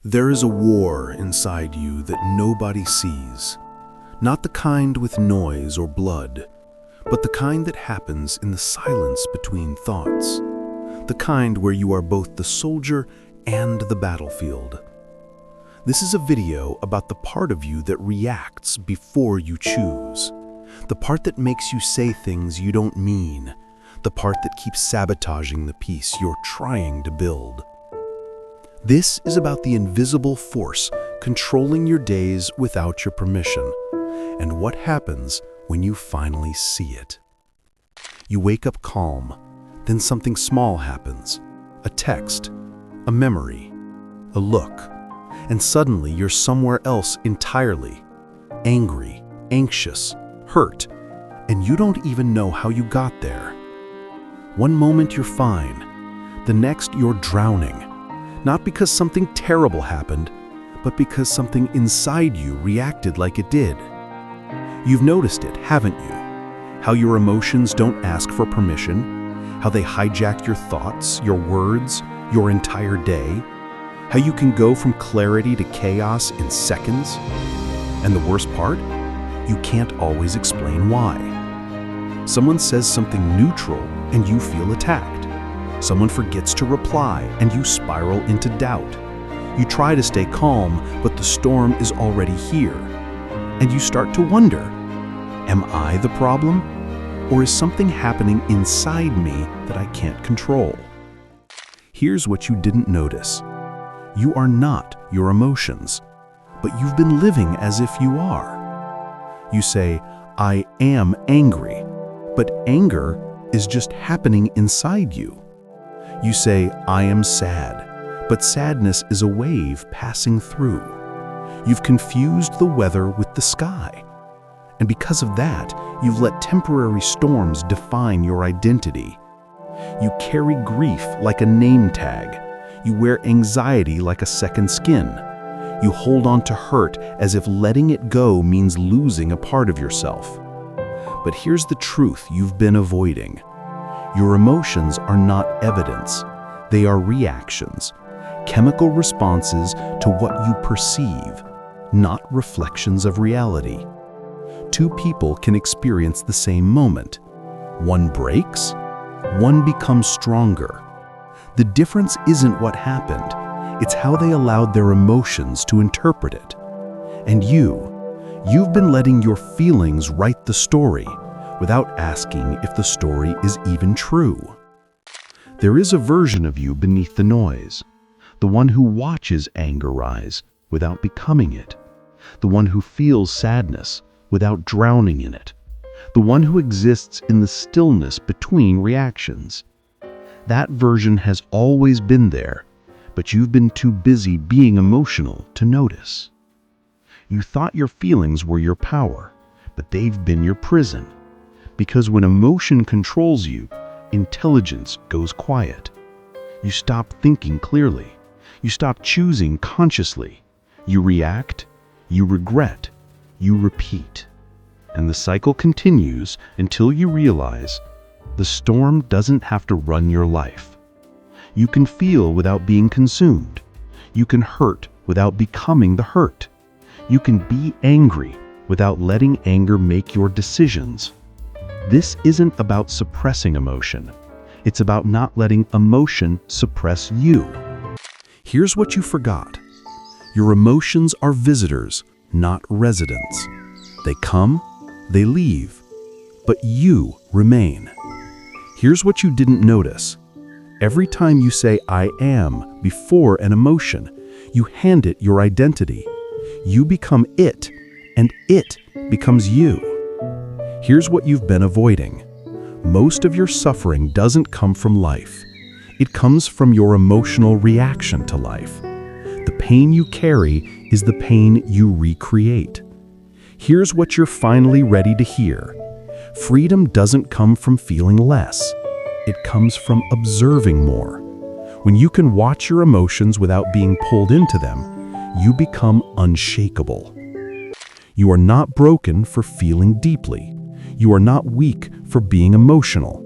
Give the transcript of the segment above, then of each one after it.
There is a war inside you that nobody sees. Not the kind with noise or blood, but the kind that happens in the silence between thoughts. The kind where you are both the soldier and the battlefield. This is a video about the part of you that reacts before you choose. The part that makes you say things you don't mean. The part that keeps sabotaging the peace you're trying to build. This is about the invisible force controlling your days without your permission, and what happens when you finally see it. You wake up calm, then something small happens. A text, a memory, a look, and suddenly you're somewhere else entirely. Angry, anxious, hurt, and you don't even know how you got there. One moment you're fine, the next you're drowning. Not because something terrible happened, but because something inside you reacted like it did. You've noticed it, haven't you? How your emotions don't ask for permission, how they hijack your thoughts, your words, your entire day, how you can go from clarity to chaos in seconds. And the worst part? You can't always explain why. Someone says something neutral and you feel attacked. Someone forgets to reply and you spiral into doubt. You try to stay calm, but the storm is already here. And you start to wonder, am I the problem? Or is something happening inside me that I can't control? Here's what you didn't notice. You are not your emotions, but you've been living as if you are. You say, I am angry, but anger is just happening inside you. You say, I am sad, but sadness is a wave passing through. You've confused the weather with the sky. And because of that, you've let temporary storms define your identity. You carry grief like a name tag. You wear anxiety like a second skin. You hold on to hurt as if letting it go means losing a part of yourself. But here's the truth you've been avoiding. Your emotions are not evidence. They are reactions, chemical responses to what you perceive, not reflections of reality. Two people can experience the same moment. One breaks, one becomes stronger. The difference isn't what happened, it's how they allowed their emotions to interpret it. And you've been letting your feelings write the story, without asking if the story is even true. There is a version of you beneath the noise, the one who watches anger rise without becoming it, the one who feels sadness without drowning in it, the one who exists in the stillness between reactions. That version has always been there, but you've been too busy being emotional to notice. You thought your feelings were your power, but they've been your prison. Because when emotion controls you, intelligence goes quiet. You stop thinking clearly. You stop choosing consciously. You react, you regret, you repeat. And the cycle continues until you realize the storm doesn't have to run your life. You can feel without being consumed. You can hurt without becoming the hurt. You can be angry without letting anger make your decisions. This isn't about suppressing emotion. It's about not letting emotion suppress you. Here's what you forgot. Your emotions are visitors, not residents. They come, they leave, but you remain. Here's what you didn't notice. Every time you say I am before an emotion, you hand it your identity. You become it, and it becomes you. Here's what you've been avoiding. Most of your suffering doesn't come from life. It comes from your emotional reaction to life. The pain you carry is the pain you recreate. Here's what you're finally ready to hear. Freedom doesn't come from feeling less. It comes from observing more. When you can watch your emotions without being pulled into them, you become unshakable. You are not broken for feeling deeply. You are not weak for being emotional.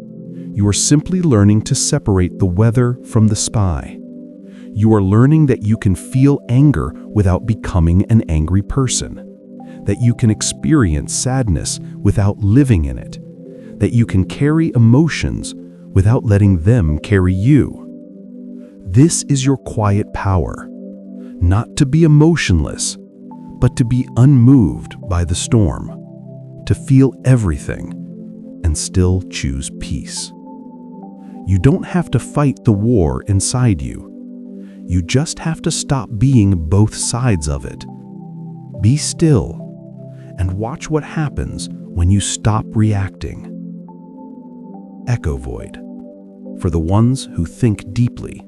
You are simply learning to separate the weather from the sky. You are learning that you can feel anger without becoming an angry person, that you can experience sadness without living in it, that you can carry emotions without letting them carry you. This is your quiet power, not to be emotionless, but to be unmoved by the storm, to feel everything and still choose peace. You don't have to fight the war inside you. You just have to stop being both sides of it. Be still and watch what happens when you stop reacting. Echo Void, for the ones who think deeply.